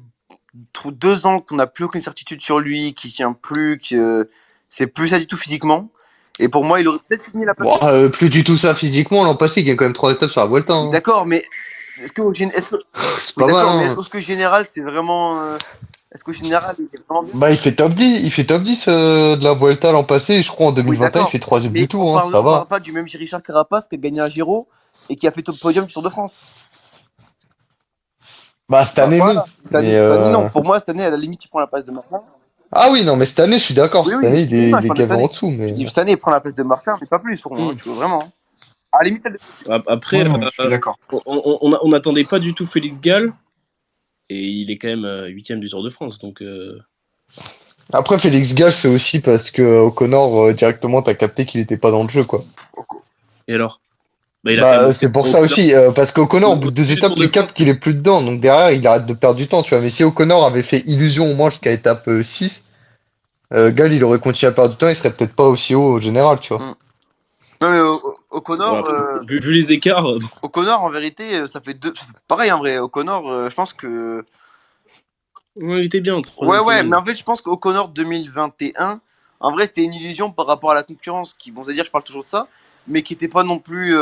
[SPEAKER 4] 2 ans qu'on n'a plus aucune certitude sur lui, qu'il tient plus, que c'est plus ça du tout physiquement. Et pour moi, il aurait peut-être fini la place.
[SPEAKER 2] Bon, plus du tout ça physiquement. L'an passé, il gagne quand même 3 étapes sur la Vuelta. Hein.
[SPEAKER 4] D'accord, mais est-ce que,
[SPEAKER 2] C'est
[SPEAKER 4] oui,
[SPEAKER 2] pas mal.
[SPEAKER 4] d'accord, mais
[SPEAKER 2] Hein.
[SPEAKER 4] est-ce que général, c'est vraiment. Est-ce qu'au général, il est vraiment bien?
[SPEAKER 2] Bah, il fait top 10. Il fait top 10 de la Vuelta l'an passé. Et je crois en
[SPEAKER 4] Oui,
[SPEAKER 2] 2021, il
[SPEAKER 4] d'accord.
[SPEAKER 2] fait troisième
[SPEAKER 4] Mais
[SPEAKER 2] du Tour. Hein, ça
[SPEAKER 4] on parle
[SPEAKER 2] va.
[SPEAKER 4] pas du même Richard Carapace qui a gagné un Giro et qui a fait top podium du Tour de France.
[SPEAKER 2] Bah, cette
[SPEAKER 4] Bah
[SPEAKER 2] année, non.
[SPEAKER 4] voilà,
[SPEAKER 2] Mais,
[SPEAKER 4] cette année, non. Pour moi, cette année, à la limite, il prend la place de Martin.
[SPEAKER 2] Ah oui, non, mais cette année, je suis d'accord.
[SPEAKER 4] Oui,
[SPEAKER 2] Cette
[SPEAKER 4] oui,
[SPEAKER 2] année,
[SPEAKER 4] oui, non,
[SPEAKER 2] il
[SPEAKER 4] je
[SPEAKER 2] est
[SPEAKER 4] parle de cette
[SPEAKER 2] gavé en
[SPEAKER 4] année.
[SPEAKER 2] dessous.
[SPEAKER 4] Je
[SPEAKER 2] Mais...
[SPEAKER 4] dis, cette année, il prend la place de Martin, mais pas plus pour moi, tu vois, vraiment. À la limite, celle de...
[SPEAKER 1] Après,
[SPEAKER 3] Ouais, je suis d'accord.
[SPEAKER 1] on n'attendait pas du tout Félix Gall, et il est quand même 8ème du Tour de France. Donc,
[SPEAKER 2] Après, Félix Gall, c'est aussi parce que O'Connor, directement, t'as capté qu'il était pas dans le jeu, quoi.
[SPEAKER 1] et alors? Bah, il a quand même
[SPEAKER 2] Bah,
[SPEAKER 1] montré
[SPEAKER 2] c'est pour
[SPEAKER 1] au
[SPEAKER 2] ça
[SPEAKER 1] plus d'un
[SPEAKER 2] aussi, parce qu'O'Connor, au bout de deux
[SPEAKER 1] du Tour
[SPEAKER 2] étapes,
[SPEAKER 1] de
[SPEAKER 2] tu captes
[SPEAKER 1] France.
[SPEAKER 2] qu'il est plus dedans, donc derrière, il arrête de perdre du temps, tu vois. Mais si O'Connor avait fait illusion au moins jusqu'à étape 6, Gall, il aurait continué à perdre du temps, il serait peut-être pas aussi haut au général, tu vois.
[SPEAKER 4] Non, mais O'Connor,
[SPEAKER 1] Vu les écarts,
[SPEAKER 4] O'Connor, en vérité, ça fait pareil, en vrai. O'Connor, je pense que...
[SPEAKER 1] il était bien en
[SPEAKER 4] Ouais,
[SPEAKER 1] troisième
[SPEAKER 4] ouais, mais
[SPEAKER 1] semaine.
[SPEAKER 4] en fait, je pense qu'O'Connor 2021, en vrai, c'était une illusion par rapport à la concurrence, qui, bon, c'est-à-dire, je parle toujours de ça, mais qui était pas non plus...
[SPEAKER 2] Ouais,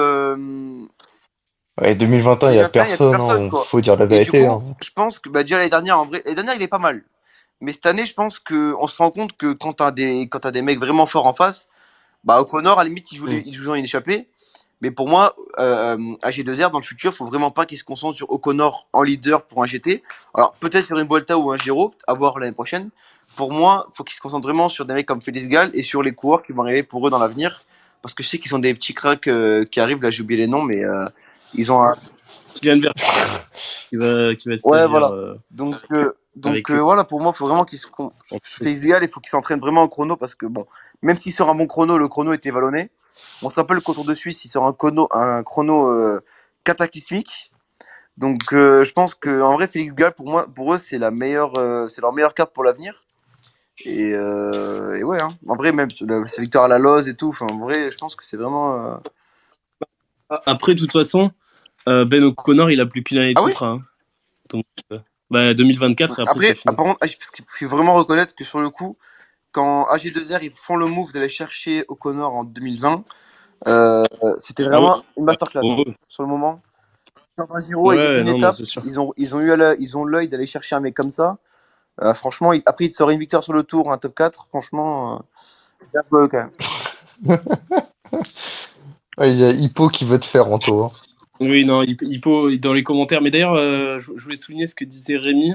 [SPEAKER 2] 2021, il y a
[SPEAKER 4] 2021, il n'y a plus
[SPEAKER 2] personne,
[SPEAKER 4] personne,
[SPEAKER 2] hein,
[SPEAKER 4] quoi.
[SPEAKER 2] faut dire la
[SPEAKER 4] Et du
[SPEAKER 2] vérité.
[SPEAKER 4] coup,
[SPEAKER 2] Hein.
[SPEAKER 4] je pense que bah, déjà l'année dernière, en vrai, l'année dernière, il est pas mal. Mais cette année, je pense qu'on se rend compte que quand t'as des mecs vraiment forts en face, bah O'Connor, à la limite, il joue une échappée. Mais pour moi, AG2R, dans le futur, faut vraiment pas qu'il se concentre sur O'Connor en leader pour un GT. Alors, peut-être sur une Vuelta ou un Giro, à voir l'année prochaine. Pour moi, faut qu'il se concentre vraiment sur des mecs comme Félix Gall et sur les coureurs qui vont arriver pour eux dans l'avenir. Parce que je sais qu'ils sont des petits cracks qui arrivent, là j'ai oublié les noms, mais ils ont un...
[SPEAKER 1] Kylian Vertu qui va se
[SPEAKER 4] Ouais,
[SPEAKER 1] dire,
[SPEAKER 4] voilà. Donc voilà, pour moi, il faut vraiment qu'il se... Félix Gall, il faut qu'il s'entraîne vraiment en chrono parce que, bon, même s'il sort un bon chrono, le chrono était vallonné. On se rappelle qu'au Tour de Suisse, il sort un chrono cataclysmique. Donc je pense qu'en vrai, Félix Gall, pour eux, c'est leur meilleure carte pour l'avenir. Et ouais, hein. En vrai, même sa victoire à la Loze et tout, en vrai, je pense que c'est vraiment...
[SPEAKER 1] Après, de toute façon, Ben O'Connor, il a plus qu'une année de contrat. Hein. Donc, 2024, et après, c'est fini.
[SPEAKER 4] Par contre, il faut vraiment reconnaître que sur le coup, quand AG2R ils font le move d'aller chercher O'Connor en 2020, c'était vraiment une masterclass sur le moment. Dans un Giro, une étape, ils ont l'œil d'aller chercher un mec comme ça. Franchement, après il te sort une victoire sur le Tour, un top 4. Franchement, bien joué quand même.
[SPEAKER 2] Il y a Hippo qui veut te faire, Anto. Hein.
[SPEAKER 1] Oui, non, Hippo dans les commentaires. Mais d'ailleurs, je voulais souligner ce que disait Rémi.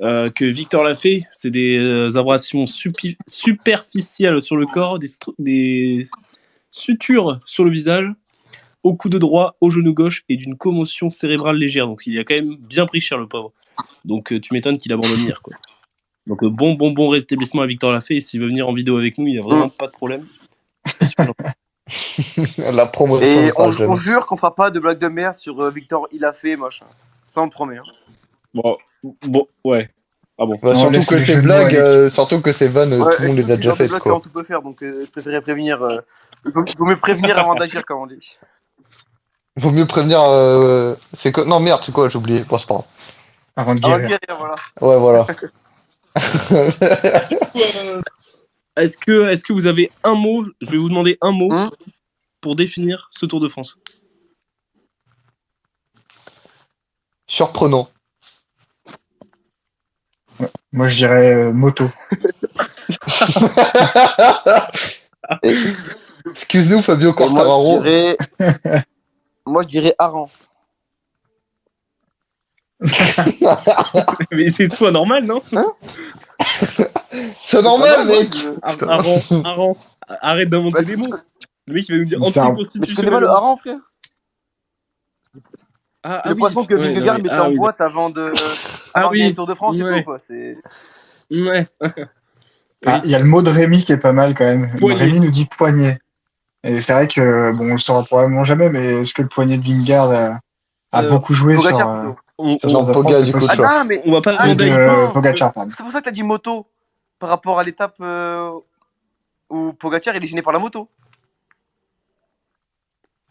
[SPEAKER 1] Que Victor l'a fait, c'est des abrasions superficielles sur le corps, des sutures sur le visage, au coude droit, au genou gauche et d'une commotion cérébrale légère. Donc il a quand même bien pris cher, le pauvre. Donc tu m'étonnes qu'il abandonne hier, quoi. Donc bon rétablissement à Victor Lafay. Et s'il veut venir en vidéo avec nous, il n'y a vraiment pas de problème.
[SPEAKER 2] La promotion.
[SPEAKER 4] Et on jure qu'on fera pas de blague de merde sur Victor Lafay, machin. Ça on promet. Hein.
[SPEAKER 1] Bon, ouais. Ah bon.
[SPEAKER 2] Bah, surtout que ces blagues, surtout que ces vannes, tout le monde les a déjà faites.
[SPEAKER 4] Quoi. Tout peut faire, donc je préférais prévenir. Il vaut mieux prévenir avant d'agir, comme on dit.
[SPEAKER 2] Vaut mieux prévenir. C'est quoi? Non, merde, c'est quoi? J'ai oublié. Bon, c'est pas grave.
[SPEAKER 3] Avant de guérir,
[SPEAKER 4] voilà.
[SPEAKER 2] Ouais, voilà.
[SPEAKER 1] Est-ce que vous avez un mot? Je vais vous demander un mot pour définir ce Tour de France.
[SPEAKER 2] Surprenant.
[SPEAKER 3] Moi, je dirais moto.
[SPEAKER 2] Excuse-nous, Fabio Quartararo.
[SPEAKER 4] Moi, je dirais Aran.
[SPEAKER 1] Mais c'est soit normal, non?
[SPEAKER 2] C'est normal, mec.
[SPEAKER 1] Aran. Arrête d'inventer des mots. Le mec, il va nous dire anticonstitutionnel.
[SPEAKER 4] Mais tu connais pas le Aran, frère? C'est le poisson que Vingegaard mettait en boîte avant de gagner le Tour de France et tout, quoi.
[SPEAKER 1] Ouais.
[SPEAKER 3] Il y a le mot de Rémi qui est pas mal quand même. Rémi nous dit poignet. Et c'est vrai que, bon, on le saura probablement jamais, mais est-ce que le poignet de Vingegaard a beaucoup joué sur genre de France,
[SPEAKER 2] du coup,
[SPEAKER 4] mais
[SPEAKER 1] on va pas demander à
[SPEAKER 3] Pogacar, pardon.
[SPEAKER 4] C'est pour ça que t'as dit moto par rapport à l'étape où Pogacar il est gêné par la moto.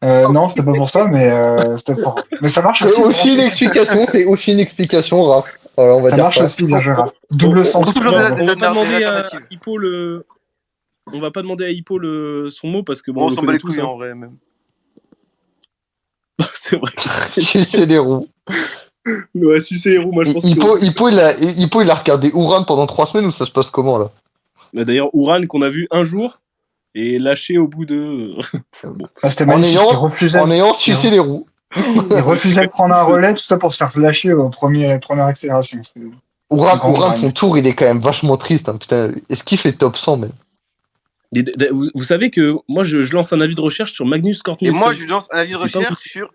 [SPEAKER 3] Non, c'était pas pour ça, mais c'était pour. Mais ça marche
[SPEAKER 2] aussi. C'est aussi une explication, Raph. Voilà, on va
[SPEAKER 3] ça
[SPEAKER 2] dire
[SPEAKER 3] marche
[SPEAKER 2] ça.
[SPEAKER 3] aussi, bien joué, Raph. Double sens.
[SPEAKER 1] On va pas demander à Hippo On va pas demander à Hippo son mot parce que bon, on le connaît tous.
[SPEAKER 4] En vrai, même.
[SPEAKER 1] C'est vrai.
[SPEAKER 2] Sucer les roues.
[SPEAKER 1] Ouais, sucer les roues, moi je pense
[SPEAKER 2] Hippo, il a regardé Ouran pendant 3 semaines ou ça se passe comment là?
[SPEAKER 1] D'ailleurs, Ouran qu'on a vu un jour et lâché au bout de.
[SPEAKER 3] Bon. C'était magnifique.
[SPEAKER 2] En ayant sucé les roues.
[SPEAKER 3] Il refusait de prendre un relais, tout ça pour se faire lâcher aux première accélération.
[SPEAKER 2] Ouran, son tour, il est quand même vachement triste. Hein, putain. Est-ce qu'il fait top 100 même?
[SPEAKER 1] Vous savez que moi je lance un avis de recherche sur Magnus Cort Nielsen.
[SPEAKER 4] Et moi je lance un avis de recherche sur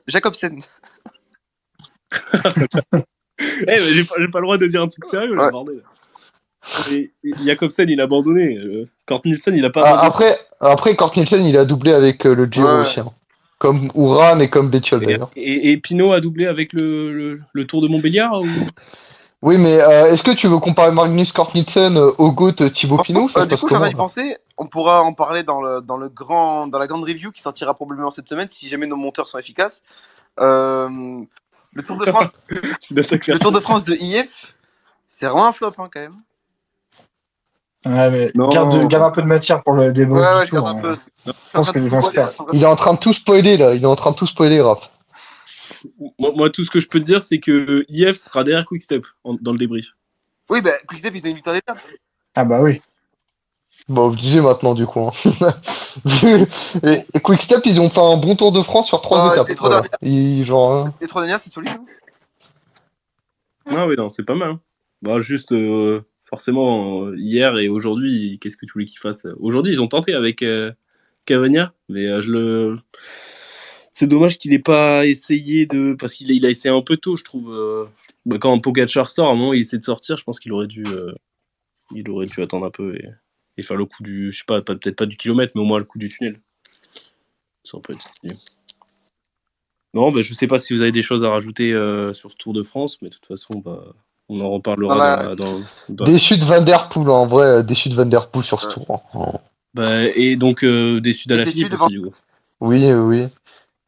[SPEAKER 4] Jacobsen.
[SPEAKER 1] Mais j'ai pas le droit de dire un truc sérieux là, bordel. Et Jacobsen il a abandonné. Cort Nielsen il a pas abandonné.
[SPEAKER 2] Après Cort Nielsen il a doublé avec le Giro aussi. Hein. Comme Ouran et comme Bettiol d'ailleurs.
[SPEAKER 1] Et Pinot a doublé avec le Tour de Montbéliard ou...
[SPEAKER 2] Oui, mais est-ce que tu veux comparer Magnus Cort Nielsen au GOAT Thibaut Pinot?
[SPEAKER 4] Du coup, j'en ai pensé. On pourra en parler dans la grande review qui sortira probablement cette semaine si jamais nos monteurs sont efficaces. Le Tour de France, le Tour de France de IF, c'est vraiment un flop hein, quand même.
[SPEAKER 3] Ouais, mais garde un peu de matière pour le débat.
[SPEAKER 4] Ouais, je garde un peu.
[SPEAKER 3] Je pense qu'ils vont se faire.
[SPEAKER 2] Il est en train de tout spoiler là. Il est en train de tout spoiler, Raph.
[SPEAKER 1] Moi, tout ce que je peux te dire, c'est que IF sera derrière Quickstep dans le débrief.
[SPEAKER 4] Oui, Quickstep, ils ont une victoire d'étape.
[SPEAKER 3] Ah bah oui.
[SPEAKER 2] Bah, obligé maintenant, du coup. Hein. Et Quickstep, ils ont fait un bon Tour de France sur 3 étapes.
[SPEAKER 4] Les trois
[SPEAKER 2] Voilà.
[SPEAKER 4] dernières,
[SPEAKER 2] Genre, hein.
[SPEAKER 4] les trois dernières, c'est solide. Hein.
[SPEAKER 1] Ah oui, non, c'est pas mal. Hein. Bah, juste, forcément, hier et aujourd'hui, qu'est-ce que tu voulais qu'ils fassent? Aujourd'hui, ils ont tenté avec Cavagna, mais c'est dommage qu'il ait pas essayé de. Parce qu'il a essayé un peu tôt, je trouve. Bah, quand Pogacar sort, à un moment, il essaie de sortir, je pense il aurait dû attendre un peu et faire le coup du. Je sais pas, peut-être pas du kilomètre, mais au moins le coup du tunnel. Ça peut être stylé. Non, bah, je sais pas si vous avez des choses à rajouter sur ce Tour de France, mais de toute façon, bah, on en reparlera dans.
[SPEAKER 2] Déçu de Van Der Poel, en vrai, déçu de Van Der Poel sur ce
[SPEAKER 4] Ouais.
[SPEAKER 2] tour. Hein.
[SPEAKER 1] Bah, et donc des Sud à
[SPEAKER 4] Et
[SPEAKER 1] la
[SPEAKER 4] déçu
[SPEAKER 1] Philippe
[SPEAKER 4] devant.
[SPEAKER 1] aussi, du coup.
[SPEAKER 2] Oui, oui.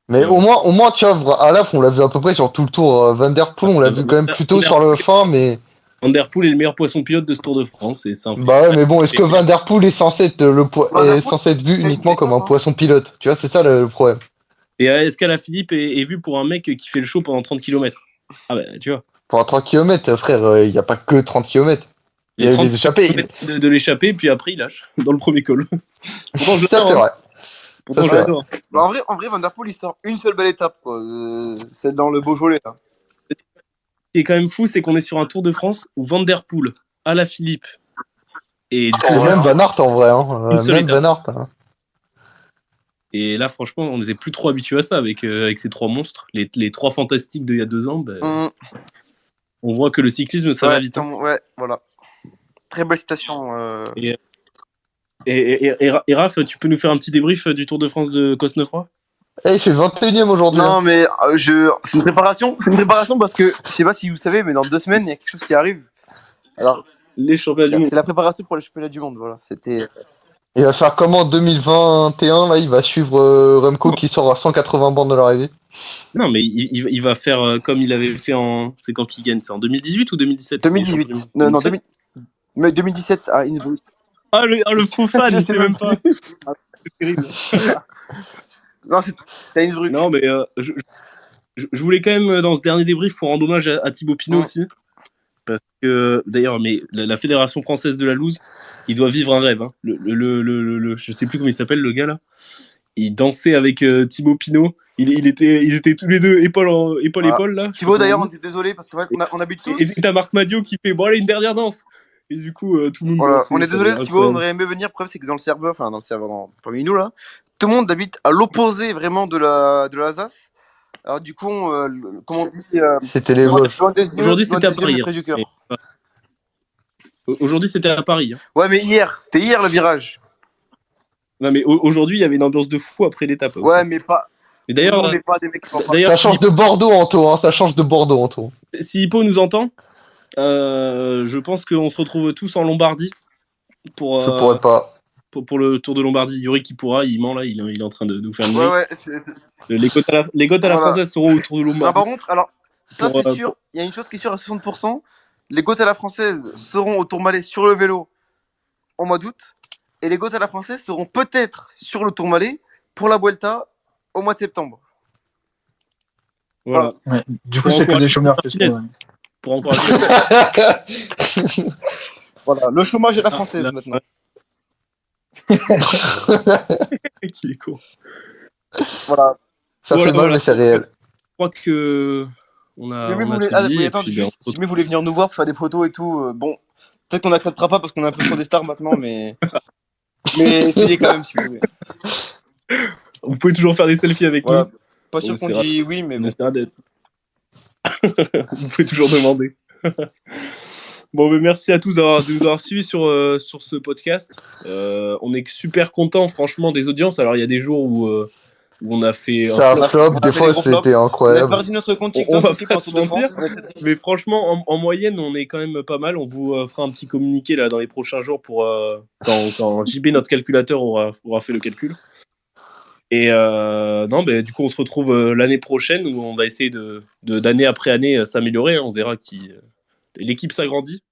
[SPEAKER 2] Mais
[SPEAKER 1] Ouais.
[SPEAKER 2] au moins, tu vois, à la fin, on l'a vu à peu près sur tout le tour. Van Der Poel, on l'a vu quand même plus tôt sur le fin, mais.
[SPEAKER 1] Van Der Poel est le meilleur poisson pilote de ce Tour de France et c'est un fait.
[SPEAKER 2] Bah ouais, mais bon, est-ce que Van Der Poel est censé être
[SPEAKER 4] Van Der
[SPEAKER 2] est
[SPEAKER 4] Poel,
[SPEAKER 2] censé être vu
[SPEAKER 4] il fait
[SPEAKER 2] uniquement comme un
[SPEAKER 4] top, hein.
[SPEAKER 2] poisson pilote? Tu vois, c'est ça le problème.
[SPEAKER 1] Et est-ce qu'à la Philippe est vu pour un mec qui fait le show pendant 30 km? Ah bah, tu vois.
[SPEAKER 2] Pour un 30 km, frère, il n'y a pas que 30 km. Il
[SPEAKER 1] Les
[SPEAKER 2] y a eu
[SPEAKER 1] 30
[SPEAKER 2] les échappées.
[SPEAKER 1] km de l'échappée, puis après il lâche dans le premier call. Pourtant, je
[SPEAKER 2] Ça, c'est
[SPEAKER 1] l'adore. Hein.
[SPEAKER 2] vrai.
[SPEAKER 1] Pourtant,
[SPEAKER 2] Ça,
[SPEAKER 1] je
[SPEAKER 2] c'est
[SPEAKER 1] l'adore.
[SPEAKER 4] Bah, en vrai, Van Der Poel, il sort une seule belle étape, quoi. C'est dans le Beaujolais, là.
[SPEAKER 1] Ce qui est quand même fou, c'est qu'on est sur un Tour de France où Van Der Poel, à la Philippe, et du coup,
[SPEAKER 2] Et même Van Aert en vrai. Hein.
[SPEAKER 1] une seule
[SPEAKER 2] Même
[SPEAKER 1] étape.
[SPEAKER 2] Van Aert. Hein.
[SPEAKER 1] Et là, franchement, on n'était plus trop habitué à ça avec ces trois monstres. Les trois fantastiques d'il y a 2 ans, ben, on voit que le cyclisme, ça va vite. Hein.
[SPEAKER 4] Ouais, voilà. Très belle citation.
[SPEAKER 1] Et Raph, tu peux nous faire un petit débrief du Tour de France de Cosnefroy?
[SPEAKER 2] Eh, il fait 21ème aujourd'hui.
[SPEAKER 4] Non,
[SPEAKER 2] Hein.
[SPEAKER 4] mais c'est une préparation. C'est une préparation parce que je sais pas si vous savez, mais dans 2 semaines, il y a quelque chose qui arrive. Alors,
[SPEAKER 1] Les championnats du monde.
[SPEAKER 4] c'est la préparation pour les championnats du monde. Voilà, c'était.
[SPEAKER 2] Il va faire comment en 2021? Là, il va suivre Remco qui sort à 180 bornes de l'arrivée.
[SPEAKER 1] Non, mais il va faire comme il avait fait en. C'est quand qu'il gagne? C'est en 2018 ou 2017?
[SPEAKER 4] 2018. Non, mais 2017 à Innsbruck.
[SPEAKER 1] Ah, le faux fan,
[SPEAKER 4] Je
[SPEAKER 1] il
[SPEAKER 4] sais
[SPEAKER 1] sait
[SPEAKER 4] même
[SPEAKER 1] même pas. Ah, c'est terrible.
[SPEAKER 4] Non, c'est à Innsbruck.
[SPEAKER 1] Non, mais je voulais quand même, dans ce dernier débrief, pour rendre hommage à Thibaut Pinot aussi. Parce que, d'ailleurs, mais la Fédération française de la loose, il doit vivre un rêve. Hein. Je sais plus comment il s'appelle, le gars là. Il dansait avec Thibaut Pinot. Ils étaient tous les deux épaule là.
[SPEAKER 4] Thibaut, d'ailleurs, on est désolé parce qu'en fait, on habite tous.
[SPEAKER 1] Et t'as Marc Madiot qui fait bon, allez, une dernière danse. Et du coup, tout le monde
[SPEAKER 4] Voilà,
[SPEAKER 1] dansait,
[SPEAKER 4] on est
[SPEAKER 1] ça
[SPEAKER 4] désolé,
[SPEAKER 1] avait
[SPEAKER 4] Thibaut, on
[SPEAKER 1] incroyable.
[SPEAKER 4] aurait aimé venir. Preuve, c'est que parmi nous là, tout le monde habite à l'opposé vraiment de l'Alsace. Alors du coup, comment on dit,
[SPEAKER 2] C'était les Vosges.
[SPEAKER 4] loin des yeux,
[SPEAKER 1] Aujourd'hui,
[SPEAKER 4] loin
[SPEAKER 1] c'était à
[SPEAKER 4] des yeux,
[SPEAKER 1] Paris.
[SPEAKER 4] mais près du cœur.
[SPEAKER 1] Mais- Aujourd'hui, c'était à Paris. Hein.
[SPEAKER 4] Ouais, mais c'était hier le virage.
[SPEAKER 1] Non, mais aujourd'hui, il y avait une ambiance de fou après l'étape. Aussi.
[SPEAKER 4] Ouais, mais pas.
[SPEAKER 1] Et
[SPEAKER 4] Nous,
[SPEAKER 1] d'ailleurs,
[SPEAKER 4] on n'est pas des mecs.
[SPEAKER 2] Ça change de Bordeaux en tour. Hein. Ça change de Bordeaux en tour.
[SPEAKER 1] si Hippo nous entend, je pense qu'on se retrouve tous en Lombardie pour,
[SPEAKER 2] Je pourrais pas.
[SPEAKER 1] pour le Tour de Lombardie. Yuri qui pourra, il ment là, il est en train de nous faire une
[SPEAKER 4] Ouais,
[SPEAKER 1] grille.
[SPEAKER 4] ouais.
[SPEAKER 1] Les côtes à la
[SPEAKER 4] Voilà.
[SPEAKER 1] française seront au Tour de
[SPEAKER 4] Non,
[SPEAKER 1] Lombardie.
[SPEAKER 4] par contre, alors, ça
[SPEAKER 1] Pour,
[SPEAKER 4] c'est sûr, il y a une chose qui est sûre à 60%, les Côtes à la française seront au Tourmalet sur le vélo au mois d'août, et les Côtes à la française seront peut-être sur le Tourmalet pour la Vuelta au mois de septembre.
[SPEAKER 1] Voilà.
[SPEAKER 3] Ouais. Du coup,
[SPEAKER 1] Pour
[SPEAKER 3] c'est que
[SPEAKER 1] encourager
[SPEAKER 3] des chômeurs qui
[SPEAKER 1] Martinez.
[SPEAKER 3] sont.
[SPEAKER 1] Pour encourager.
[SPEAKER 4] Voilà, le chômage à la française
[SPEAKER 1] là,
[SPEAKER 4] maintenant.
[SPEAKER 1] Qu'il est con.
[SPEAKER 4] Voilà.
[SPEAKER 2] Ça
[SPEAKER 1] Voilà,
[SPEAKER 2] fait mal,
[SPEAKER 1] voilà.
[SPEAKER 2] mais c'est réel.
[SPEAKER 1] Je crois que on a tout dit.
[SPEAKER 4] Oui,
[SPEAKER 1] Et
[SPEAKER 4] attends,
[SPEAKER 1] puis,
[SPEAKER 4] juste, si jamais vous voulez venir nous voir pour faire des photos et tout, bon, peut-être qu'on n'acceptera pas parce qu'on est un peu trop des stars maintenant, mais essayez quand même si vous voulez.
[SPEAKER 1] vous pouvez toujours faire des selfies avec
[SPEAKER 4] Voilà.
[SPEAKER 1] nous.
[SPEAKER 4] Pas sûr
[SPEAKER 1] On
[SPEAKER 4] qu'on
[SPEAKER 1] essaiera.
[SPEAKER 4] dit oui, mais
[SPEAKER 1] On
[SPEAKER 4] bon.
[SPEAKER 1] essaiera d'être. Vous pouvez toujours demander. Bon, mais merci à tous de nous avoir suivis sur ce podcast. On est super contents, franchement, des audiences. Alors, il y a des jours où on a fait
[SPEAKER 2] Ça
[SPEAKER 1] flop.
[SPEAKER 2] flop, des
[SPEAKER 4] fait
[SPEAKER 2] fois
[SPEAKER 4] des gros flops.
[SPEAKER 2] c'était
[SPEAKER 4] On a
[SPEAKER 2] incroyable.
[SPEAKER 4] perdu notre compte
[SPEAKER 1] On
[SPEAKER 4] TikTok
[SPEAKER 1] va
[SPEAKER 4] aussi
[SPEAKER 1] pas
[SPEAKER 4] pour
[SPEAKER 1] se
[SPEAKER 4] Tour de
[SPEAKER 1] mentir,
[SPEAKER 4] France. On est très triste.
[SPEAKER 1] mais franchement, en moyenne, on est quand même pas mal. On vous fera un petit communiqué là dans les prochains jours pour quand JB, notre calculateur, aura fait le calcul. Et non, ben du coup, on se retrouve l'année prochaine où on va essayer d'année après année s'améliorer. Hein. On verra qui l'équipe s'agrandit.